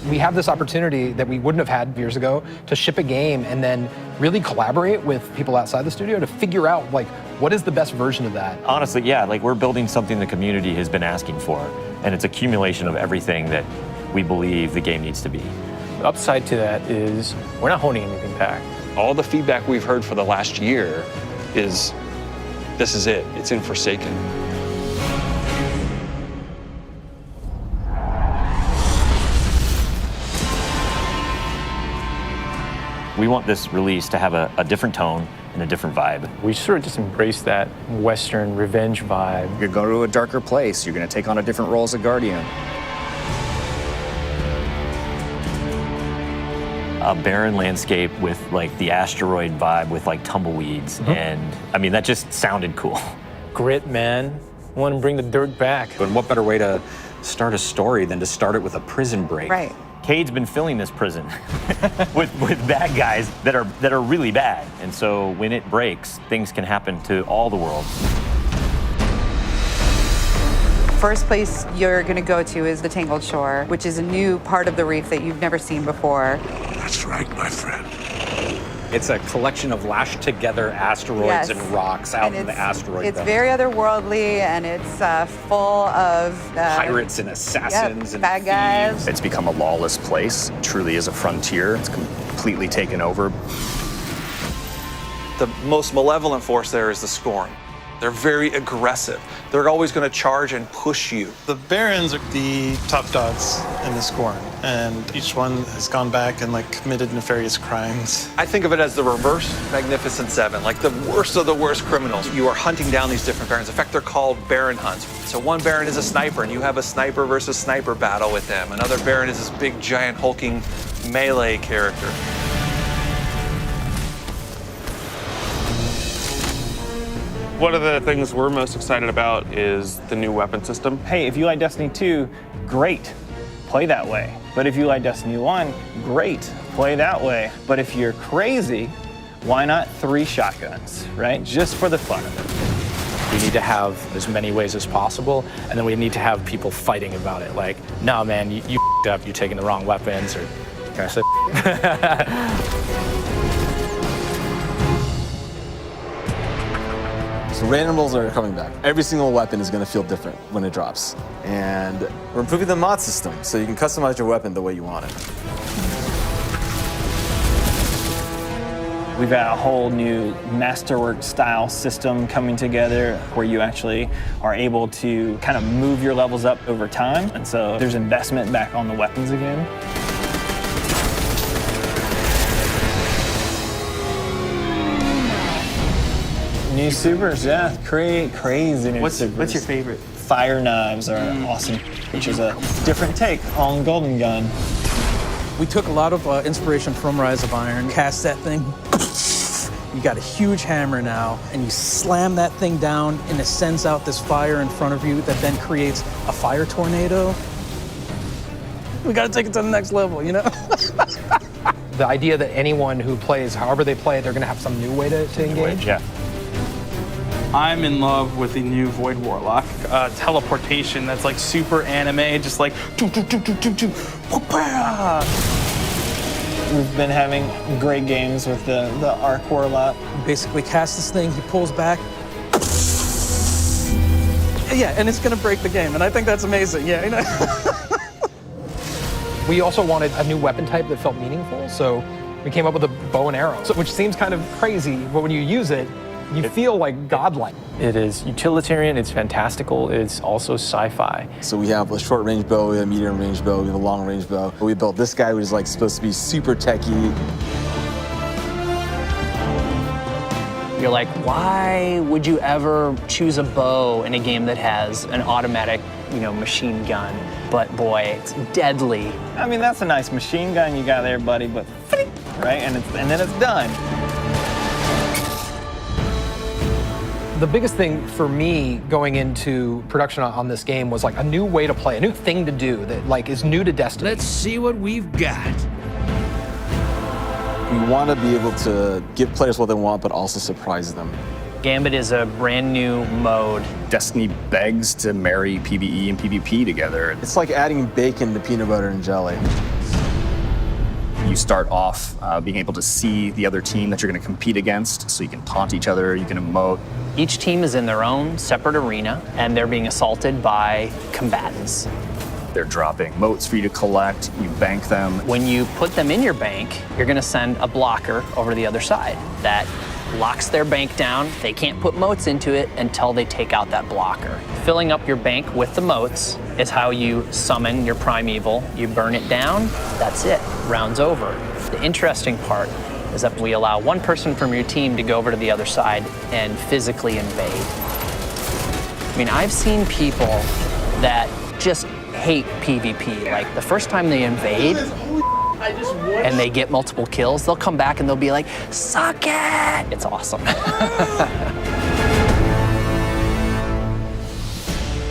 We have this opportunity that we wouldn't have had years ago to ship a game and then really collaborate with people outside the studio to figure out like what is the best version of that. Honestly, yeah, like we're building something the community has been asking for, and it's accumulation of everything that we believe the game needs to be. The upside to that is we're not holding anything back. All the feedback we've heard for the last year is, this is it, it's in Forsaken. We want this release to have a different tone and a different vibe. We sort of just embrace that Western revenge vibe. You're going to a darker place. You're going to take on a different role as a guardian. A barren landscape with like the asteroid vibe with like tumbleweeds. And I mean, that just sounded cool. Grit, man. I want to bring the dirt back. And what better way to start a story than to start it with a prison break? Right. Cade's been filling this prison with bad guys that are really bad. And so when it breaks, things can happen to all the world. First place you're going to go to is the Tangled Shore, which is a new part of the reef that you've never seen before. That's right, my friend. It's a collection of lashed together asteroids Yes. and rocks out in the asteroid It's belt. very otherworldly, and it's full of Pirates and assassins and bad guys. It's become a lawless place. It truly is a frontier. It's completely taken over. The most malevolent force there is the Scorn. They're very aggressive. They're always going to charge and push you. The Barons are the top dogs in the Scorn, and each one has gone back and like committed nefarious crimes. I think of it as the reverse Magnificent Seven, like the worst of the worst criminals. You are hunting down these different Barons. In fact, they're called Baron hunts. So one Baron is a sniper, and you have a sniper versus sniper battle with them. Another Baron is this big, giant, hulking melee character. One of the things we're most excited about is the new weapon system. Hey, if you like Destiny 2, great, play that way. But if you like Destiny 1, great, play that way. But if you're crazy, why not 3 shotguns, right? Just for the fun of it. We need to have as many ways as possible, and then we need to have people fighting about it. Like, no, man, you f***ed up, you're taking the wrong weapons, or can I say So randomables are coming back. Every single weapon is going to feel different when it drops. And we're improving the mod system, so you can customize your weapon the way you want it. We've got a whole new masterwork style system coming together where you actually are able to kind of move your levels up over time. And so there's investment back on the weapons again. New supers, yeah, crazy new supers. What's your favorite? Fire knives are awesome, which is a different take on Golden Gun. We took a lot of inspiration from Rise of Iron, cast that thing. You got a huge hammer now, and you slam that thing down, and it sends out this fire in front of you that then creates a fire tornado. We gotta take it to the next level, you know? The idea that anyone who plays, however they play, they're gonna have some new way to engage. Yeah. I'm in love with the new Void Warlock teleportation that's like super anime, just like We've been having great games with the Arc Warlock. Basically cast this thing, he pulls back. Yeah, and it's gonna break the game, and I think that's amazing, yeah. You know? We also wanted a new weapon type that felt meaningful, so we came up with a bow and arrow, which seems kind of crazy, but when you use it, you feel like godlike. It is utilitarian, it's fantastical, it's also sci-fi. So we have a short range bow, we have a medium range bow, we have a long range bow. We built this guy, which is like supposed to be super techy. You're like, why would you ever choose a bow in a game that has an automatic, machine gun? But boy, it's deadly. I mean, that's a nice machine gun you got there, buddy, but right, and then it's done. The biggest thing for me going into production on this game was like a new way to play, a new thing to do that like is new to Destiny. Let's see what we've got. We want to be able to give players what they want, but also surprise them. Gambit is a brand new mode. Destiny begs to marry PvE and PvP together. It's like adding bacon to peanut butter and jelly. You start off being able to see the other team that you're going to compete against, so you can taunt each other, you can emote. Each team is in their own separate arena, and they're being assaulted by combatants. They're dropping motes for you to collect, you bank them. When you put them in your bank, you're gonna send a blocker over to the other side. That locks their bank down. They can't put motes into it until they take out that blocker. Filling up your bank with the motes is how you summon your primeval. You burn it down, that's it, round's over. The interesting part is that we allow one person from your team to go over to the other side and physically invade. I mean, I've seen people that just hate PvP. Like, the first time they invade and they get multiple kills, they'll come back and they'll be like, suck it! It's awesome.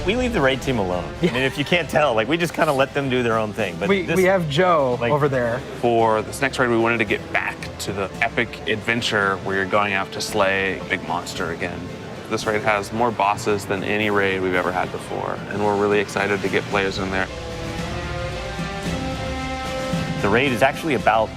We leave the raid team alone. I mean, if you can't tell, like, we just kind of let them do their own thing. But We have Joe over there. For this next raid, we wanted to get back to the epic adventure where you're going out to slay a big monster again. This raid has more bosses than any raid we've ever had before, and we're really excited to get players in there. The raid is actually about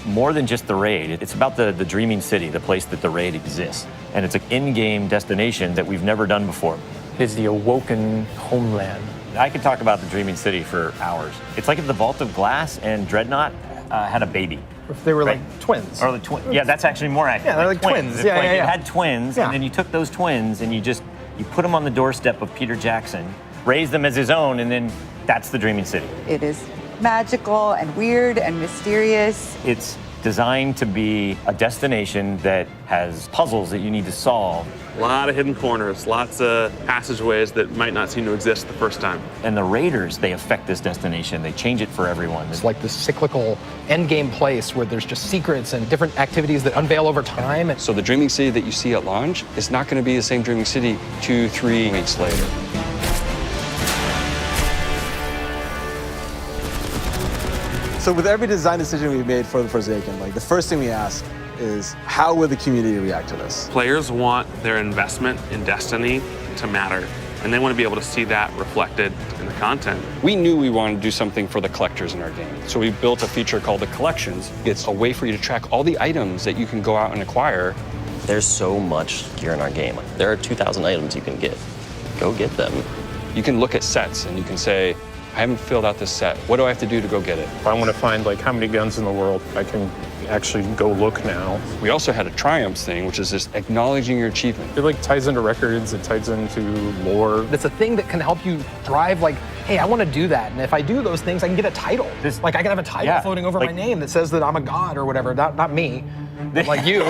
more than just the raid. It's about the dreaming city, the place that the raid exists. And it's an in-game destination that we've never done before. It's the awoken homeland. I could talk about the dreaming city for hours. It's like if the Vault of Glass and Dreadnought had a baby. If they were like twins. Or the twins. Yeah, that's actually more accurate. Yeah, they're like twins. If, Yeah, like, yeah, yeah. It had twins, and then you took those twins and you put them on the doorstep of Peter Jackson, raised them as his own, and then that's the dreaming city. It is magical and weird and mysterious. It's designed to be a destination that has puzzles that you need to solve. A lot of hidden corners, lots of passageways that might not seem to exist the first time. And the raiders, they affect this destination. They change it for everyone. It's like this cyclical endgame place where there's just secrets and different activities that unveil over time. So the dreaming city that you see at launch is not going to be the same dreaming city 2-3 weeks later. So with every design decision we've made for the Forsaken, like the first thing we ask is, how will the community react to this? Players want their investment in Destiny to matter, and they want to be able to see that reflected in the content. We knew we wanted to do something for the collectors in our game. So we built a feature called the Collections. It's a way for you to track all the items that you can go out and acquire. There's so much gear in our game. There are 2,000 items you can get. Go get them. You can look at sets and you can say, I haven't filled out this set. What do I have to do to go get it? If I want to find like how many guns in the world, I can actually go look now. We also had a triumphs thing, which is just acknowledging your achievement. It like ties into records, it ties into lore. It's a thing that can help you drive like, hey, I want to do that. And if I do those things, I can get a title. Like I can have a title floating over my name that says that I'm a god or whatever. Not me, but like you.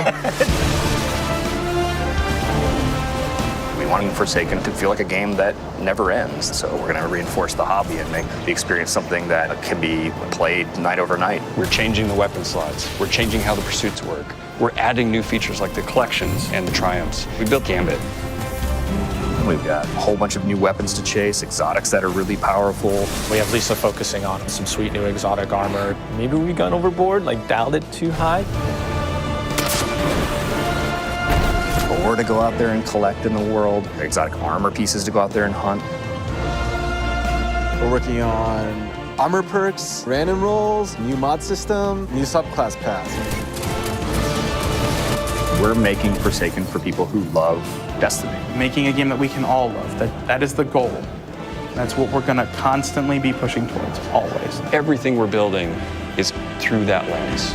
We wanted Forsaken to feel like a game that never ends. So we're going to reinforce the hobby and make the experience something that can be played night over night. We're changing the weapon slots. We're changing how the pursuits work. We're adding new features like the collections and the triumphs. We built Gambit. We've got a whole bunch of new weapons to chase, exotics that are really powerful. We have Lisa focusing on some sweet new exotic armor. Maybe we gone overboard, like dialed it too high. Or to go out there and collect in the world, exotic armor pieces to go out there and hunt. We're working on armor perks, random rolls, new mod system, new subclass pass. We're making Forsaken for people who love Destiny. Making a game that we can all love, that is the goal. That's what we're gonna constantly be pushing towards, always. Everything we're building is through that lens.